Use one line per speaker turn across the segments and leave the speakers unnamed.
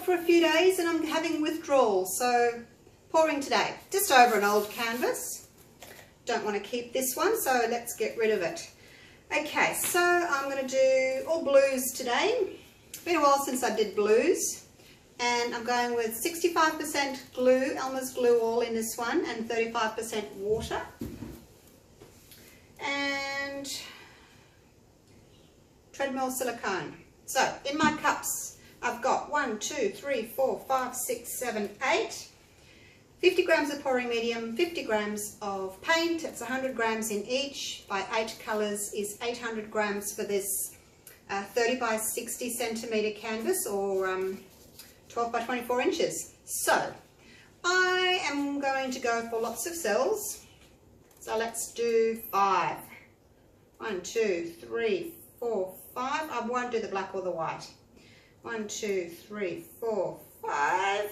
for a few days and I'm having withdrawal, so pouring today. Just over an old canvas. Don't want to keep this one, so let's get rid of it. Okay, so I'm going to do all blues today. It's been a while since I did blues. And I'm going with 65% glue, Elmer's glue all in this one, and 35% water. And treadmill silicone. So in my cups, I've got 1, 2, 3, 4, 5, 6, 7, 8. 50 grams of pouring medium, 50 grams of paint. It's 100 grams in each by 8 colours is 800 grams for this 30 by 60 centimetre canvas, or 12 by 24 inches. So I am going to go for lots of cells. So let's do 5. 1, 2, 3, 4, 5. I won't do the black or the white. 1, 2, 3, 4, 5.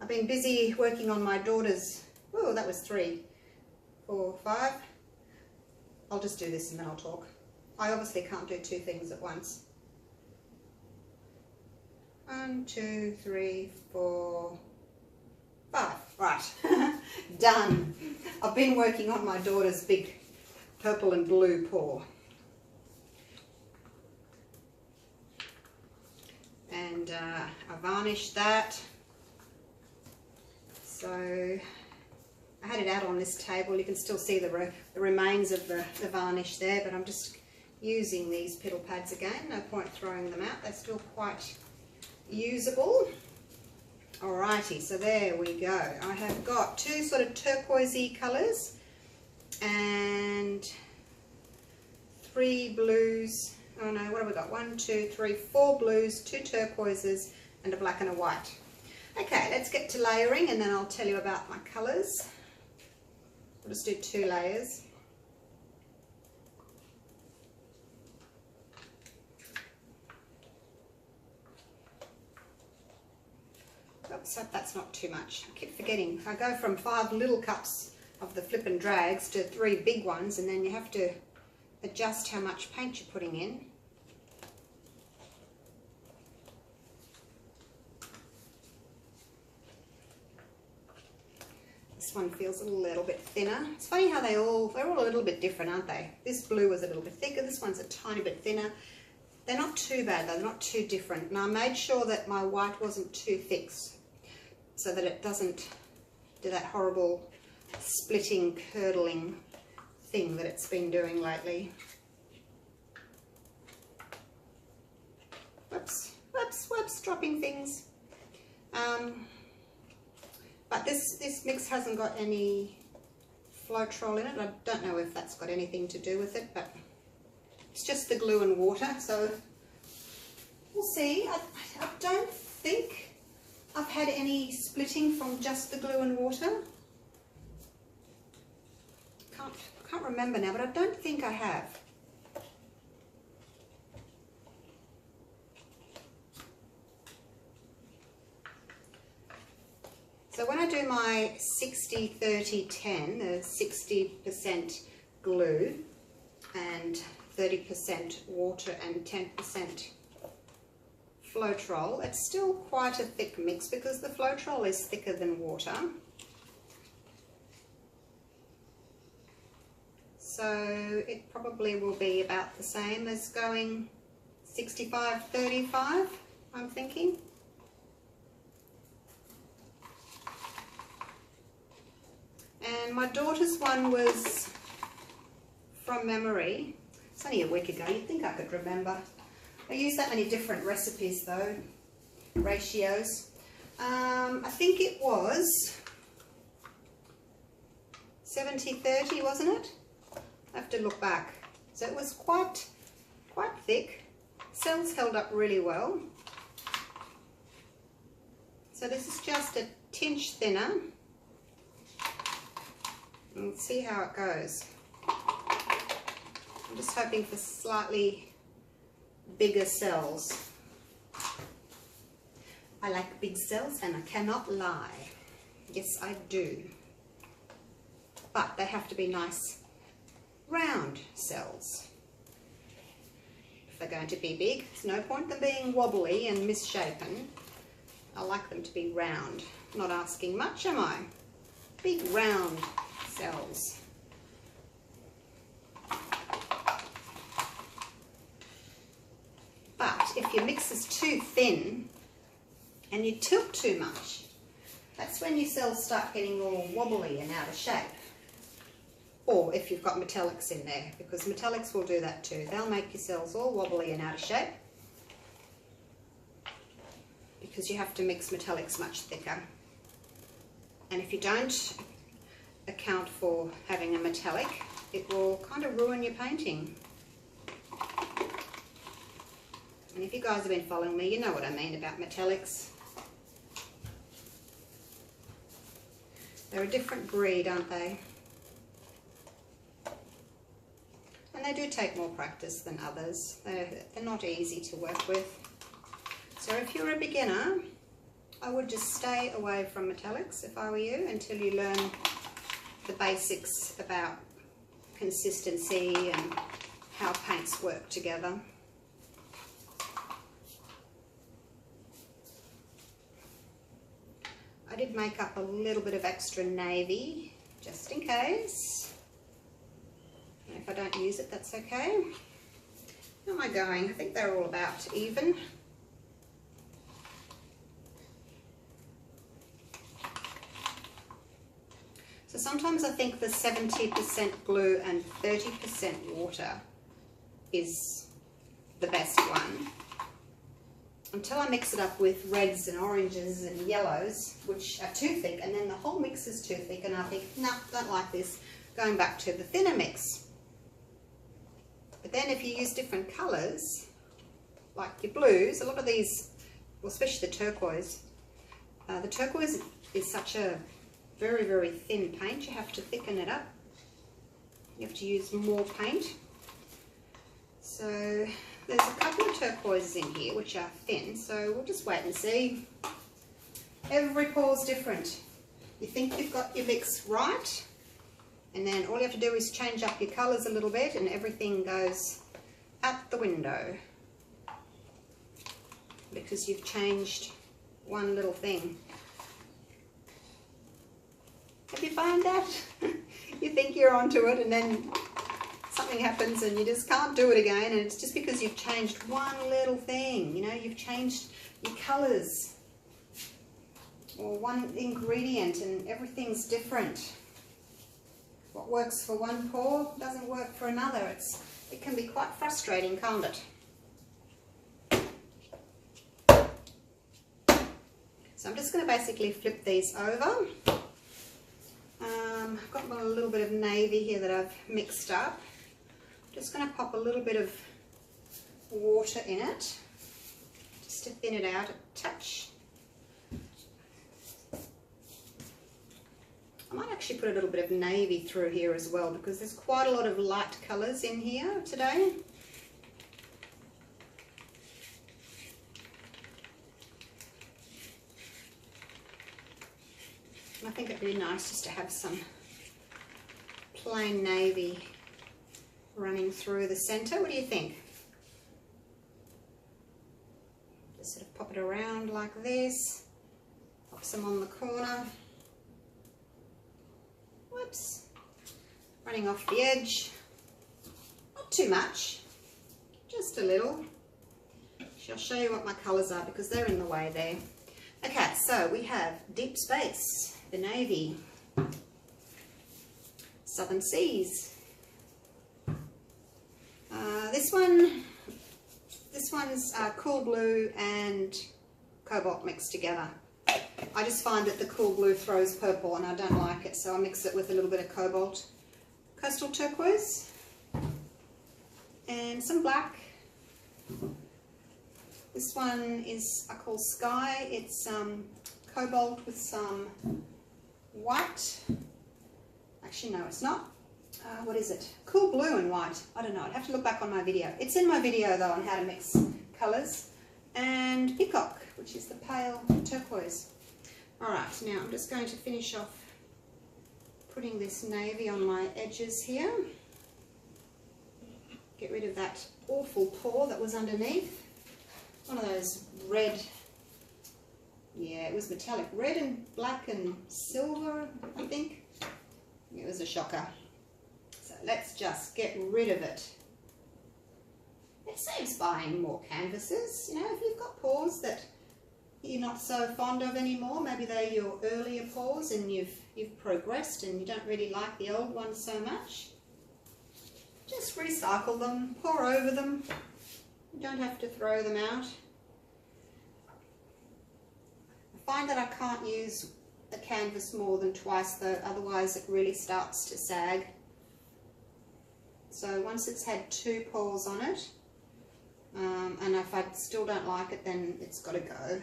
I've been busy working on my daughter's, oh, that was 3, 4, 5. I'll just do this and then I'll talk. I obviously can't do 2 things at once. 1, 2, 3, 4, 5. Right, done. I've been working on my daughter's big purple and blue pour. And I varnished that. So I had it out on this table. You can still see the remains of the varnish there, but I'm just using these piddle pads again. No point throwing them out. They're still quite usable. Alrighty, so there we go. I have got 2 sort of turquoisey colours and 3 blues. Oh no, what have we got? 1, 2, 3, 4 blues, 2 turquoises and a black and a white. Okay, let's get to layering and then I'll tell you about my colours. I'll just do 2 layers. Oops, that's not too much. I keep forgetting. I go from 5 little cups of the flip and drags to 3 big ones, and then you have to adjust how much paint you're putting in. This one feels a little bit thinner. It's funny how they're all a little bit different, aren't they? This blue is a little bit thicker, this one's a tiny bit thinner. They're not too bad though, they're not too different. And I made sure that my white wasn't too thick so that it doesn't do that horrible splitting, curdling thing that it's been doing lately. Whoops, whoops, whoops, dropping things. But this mix hasn't got any Floetrol in it. I don't know if that's got anything to do with it, but it's just the glue and water, so we'll see. I don't think I've had any splitting from just the glue and water. Can't remember now, but I don't think I have. So when I do my 60-30-10, the 60% glue and 30% water and 10% Floetrol, it's still quite a thick mix because the Floetrol is thicker than water. So it probably will be about the same as going 65-35, I'm thinking. And my daughter's one was from memory. It's only a week ago, you'd think I could remember. I use that many different recipes though, ratios. I think it was 70-30, wasn't it? I have to look back. So it was quite thick. Cells held up really well. So this is just a tinge thinner. And let's see how it goes. I'm just hoping for slightly bigger cells. I like big cells and I cannot lie. Yes, I do. But they have to be nice round cells. they're going to be big. There's no point them being wobbly and misshapen. I like them to be round. I'm not asking much, am I? Big round cells. But if your mix is too thin and you tilt too much, that's when your cells start getting all wobbly and out of shape. Or if you've got metallics in there, because metallics will do that too. They'll make your cells all wobbly and out of shape because you have to mix metallics much thicker. And if you don't account for having a metallic, it will kind of ruin your painting. And if you guys have been following me, you know what I mean about metallics. They're a different breed, aren't they? And they do take more practice than others. They're not easy to work with. So if you're a beginner, I would just stay away from metallics if I were you until you learn the basics about consistency and how paints work together. I did make up a little bit of extra navy just in case. And if I don't use it, that's okay. How am I going? I think they're all about even. So sometimes I think the 70% glue and 30% water is the best one. Until I mix it up with reds and oranges and yellows, which are too thick, and then the whole mix is too thick, and I think, no, don't like this. Going back to the thinner mix. But then if you use different colours, like your blues, a lot of these, well, especially the turquoise is such a very, very thin paint. You have to thicken it up. You have to use more paint. So there's a couple of turquoises in here which are thin, so we'll just wait and see. Every pour's different. You think you've got your mix right, and then all you have to do is change up your colours a little bit and everything goes out the window because you've changed one little thing. Have you found that? You think you're onto it and then something happens and you just can't do it again, and it's just because you've changed one little thing. You know, you've changed your colours or one ingredient and everything's different. What works for one pour doesn't work for another. It can be quite frustrating, can't it? So I'm just going to basically flip these over. I've got a little bit of navy here that I've mixed up. Just going to pop a little bit of water in it, just to thin it out a touch. I might actually put a little bit of navy through here as well, because there's quite a lot of light colours in here today. And I think it'd be nice just to have some plain navy running through the centre. What do you think? Just sort of pop it around like this, pop some on the corner. Whoops, running off the edge. Not too much, just a little. I'll show you what my colours are because they're in the way there. Okay, so we have Deep Space, the navy, Southern Seas. This one's cool blue and cobalt mixed together. I just find that the cool blue throws purple and I don't like it, so I mix it with a little bit of cobalt. Coastal turquoise and some black. This one is I call Sky. It's cobalt with some white. Actually, no, it's not. What is it? Cool blue and white. I don't know. I'd have to look back on my video. It's in my video though on how to mix colours. And Peacock, which is the pale turquoise. Alright, now I'm just going to finish off putting this navy on my edges here. get rid of that awful pour that was underneath. One of those red, yeah, it was metallic, red and black and silver, I think. It was a shocker. So let's just get rid of it. It saves buying more canvases. You know, if you've got pours that you're not so fond of anymore, maybe they're your earlier pours and you've progressed and you don't really like the old ones so much, just recycle them, pour over them. You don't have to throw them out. I find that I can't use a canvas more than twice though, otherwise it really starts to sag. So once it's had 2 pours on it, and if I still don't like it, then it's got to go.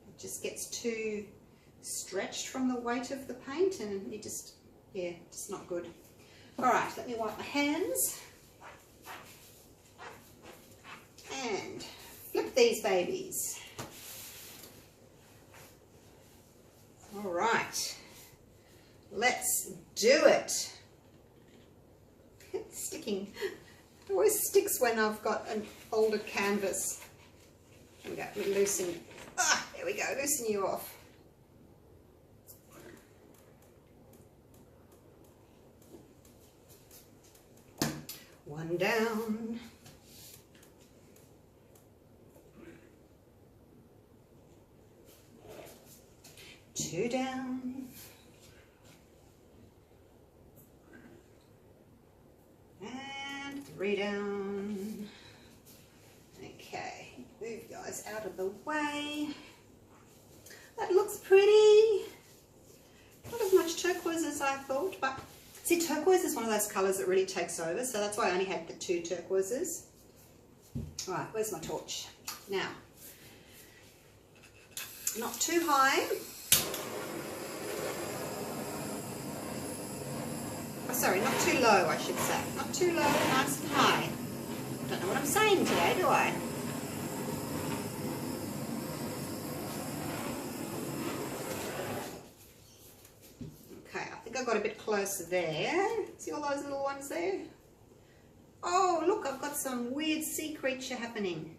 It just gets too stretched from the weight of the paint and you just, yeah, just not good. Alright, let me wipe my hands and flip these babies. Alright, let's do it. It's sticking. It always sticks when I've got an older canvas. There we go, let me loosen. Ah, there we go, loosen you off. One down. Two down. And 3 down. Okay, move you guys out of the way. That looks pretty. Not as much turquoise as I thought, but see, turquoise is one of those colours that really takes over, so that's why I only had the 2 turquoises. Alright, where's my torch? Now, not too high. Oh, sorry, not too low, I should say. Not too low, nice and high. Don't know what I'm saying today, do I? Okay, I think I got a bit closer there. See all those little ones there? Oh, look, I've got some weird sea creature happening.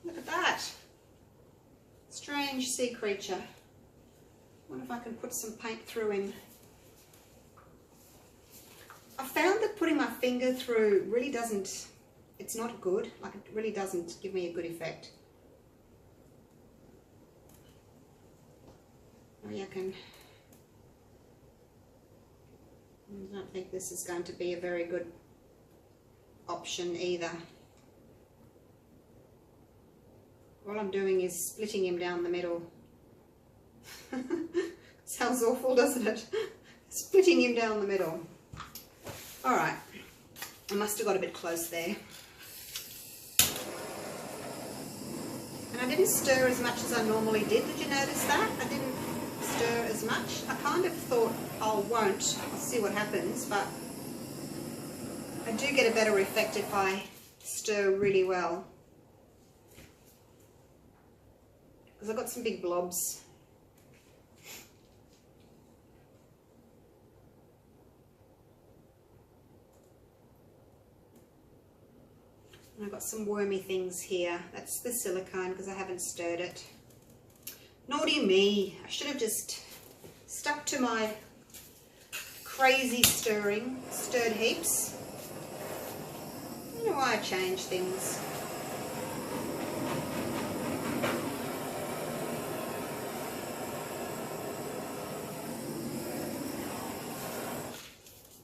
Look at that. Strange sea creature. Wonder if I can put some paint through him. I found that putting my finger through really doesn't, it's not good, like it really doesn't give me a good effect. Maybe I can, I don't think this is going to be a very good option either. All I'm doing is splitting him down the middle. Sounds awful, doesn't it? Splitting him down the middle. Alright, I must have got a bit close there. And I didn't stir as much as I normally did. Did you notice that? I didn't stir as much. I kind of thought, oh, won't. I'll see what happens, but I do get a better effect if I stir really well. Because I've got some big blobs. I've got some wormy things here. That's the silicone because I haven't stirred it. Naughty me. I should have just stuck to my crazy stirred heaps. I don't know why I change things.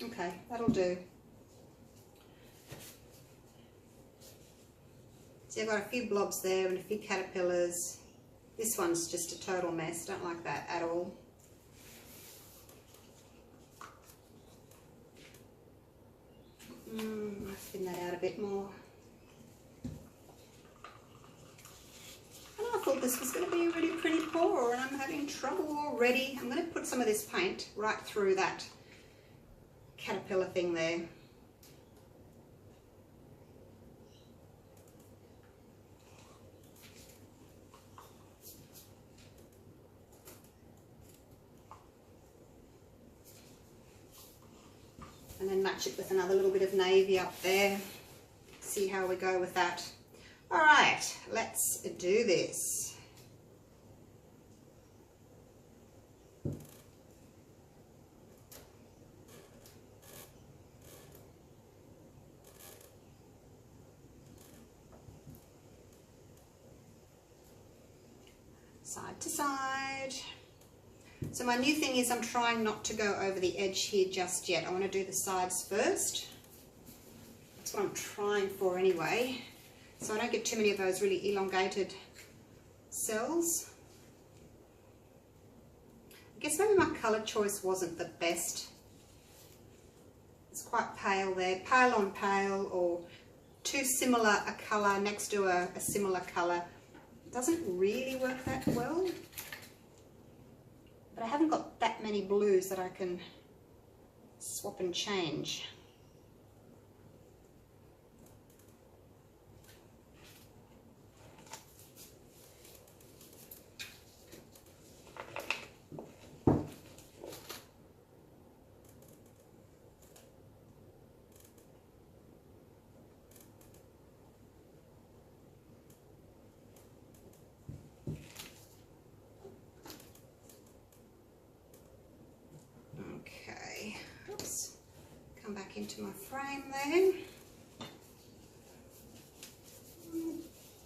Okay, that'll do. See, I've got a few blobs there and a few caterpillars. This one's just a total mess. Don't like that at all. I'll thin that out a bit more. And I thought this was going to be a really pretty pour and I'm having trouble already. I'm going to put some of this paint right through that caterpillar thing there. And then match it with another little bit of navy up there. See how we go with that. All right, let's do this. Side to side. So my new thing is I'm trying not to go over the edge here just yet. I want to do the sides first. That's what I'm trying for anyway. So I don't get too many of those really elongated cells. I guess maybe my colour choice wasn't the best. It's quite pale there, pale on pale, or too similar a colour next to a similar colour. It doesn't really work that well. But I haven't got that many blues that I can swap and change. Back into my frame there.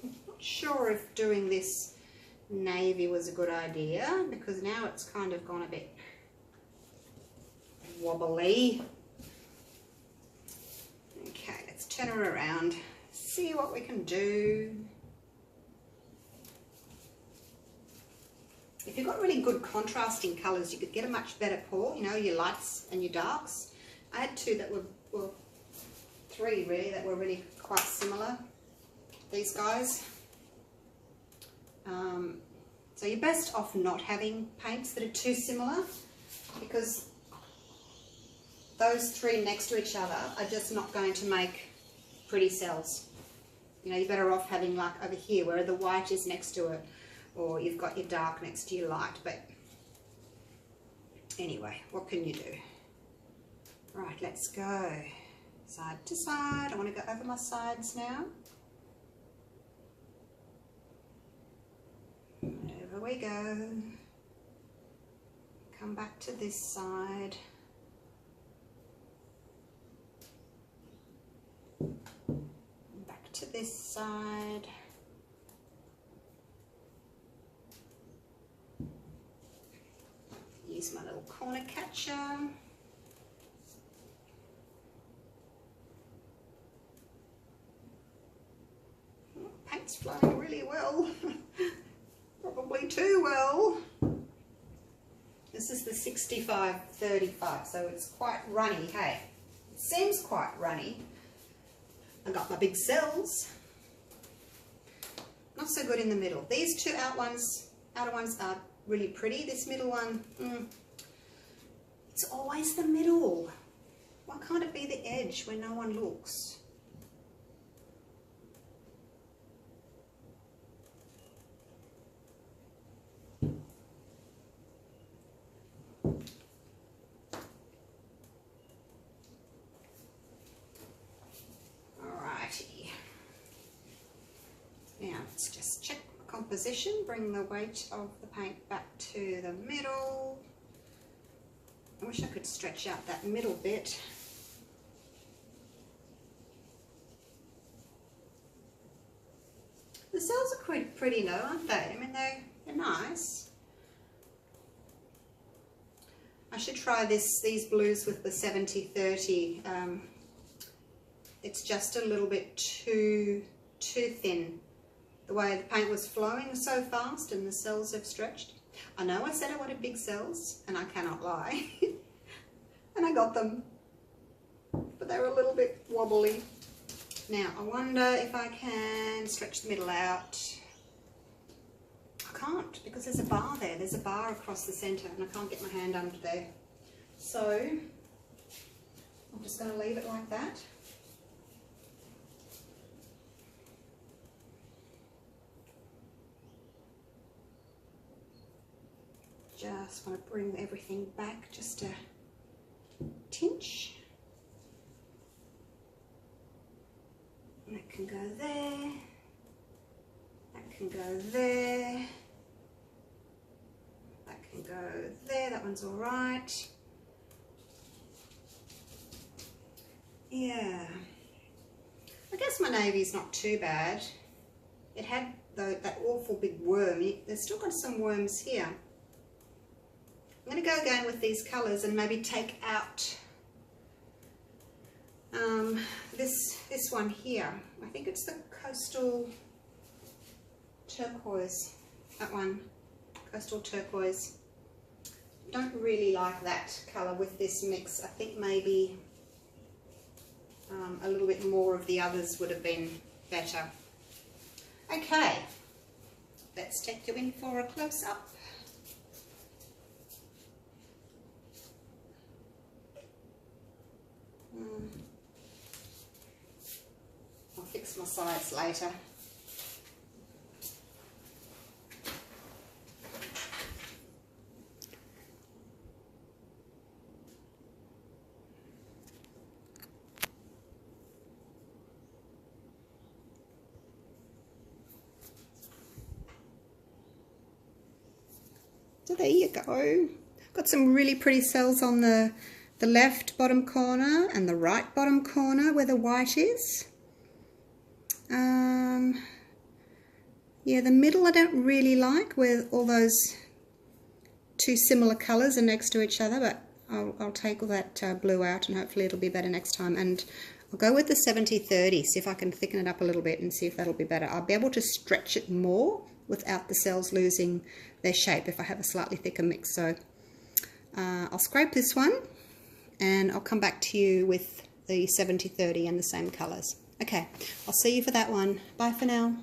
I'm not sure if doing this navy was a good idea because now it's kind of gone a bit wobbly. Okay, let's turn her around, see what we can do. If you've got really good contrasting colours, you could get a much better pour, you know, your lights and your darks. I had two that were, well, three really, that were really quite similar, these guys. So you're best off not having paints that are too similar because those three next to each other are just not going to make pretty cells. You know, you're better off having like over here where the white is next to it, or you've got your dark next to your light. But anyway, what can you do? Right, let's go side to side. I want to go over my sides now. Over we go. Come back to this side. Back to this side. Use my little corner catcher. Paint's flowing really well, probably too well. This is the 65-35, so it's quite runny, hey? It seems quite runny. I got my big cells. Not so good in the middle. These two outer ones are really pretty. This middle one, it's always the middle. Why can't it be the edge where no one looks? Now let's just check the composition, bring the weight of the paint back to the middle. I wish I could stretch out that middle bit. The cells are quite pretty though, aren't they? I mean, they're nice. I should try these blues with the 70-30. It's just a little bit too thin. The way the paint was flowing so fast and the cells have stretched. I know I said I wanted big cells, and I cannot lie. And I got them. But they were a little bit wobbly. Now, I wonder if I can stretch the middle out. I can't, because there's a bar there. There's a bar across the centre, and I can't get my hand under there. So, I'm just going to leave it like that. Just want to bring everything back just a tinch. can go there. That can go there. That can go there. That one's all right. Yeah. I guess my navy's not too bad. It had that awful big worm. There's still got some worms here. I'm going to go again with these colours and maybe take out this one here. I think it's the Coastal Turquoise. That one, Coastal Turquoise. Don't really like that colour with this mix. I think maybe a little bit more of the others would have been better. Okay, let's take you in for a close-up. I'll fix my sides later. So there you go. Got some really pretty cells on the left bottom corner and the right bottom corner where the white is. Yeah, the middle I don't really like where all those two similar colours are next to each other, but I'll take all that blue out and hopefully it'll be better next time. And I'll go with the 70-30, see if I can thicken it up a little bit and see if that'll be better. I'll be able to stretch it more without the cells losing their shape if I have a slightly thicker mix. So I'll scrape this one and I'll come back to you with the 70-30 and the same colours. Okay, I'll see you for that one. Bye for now.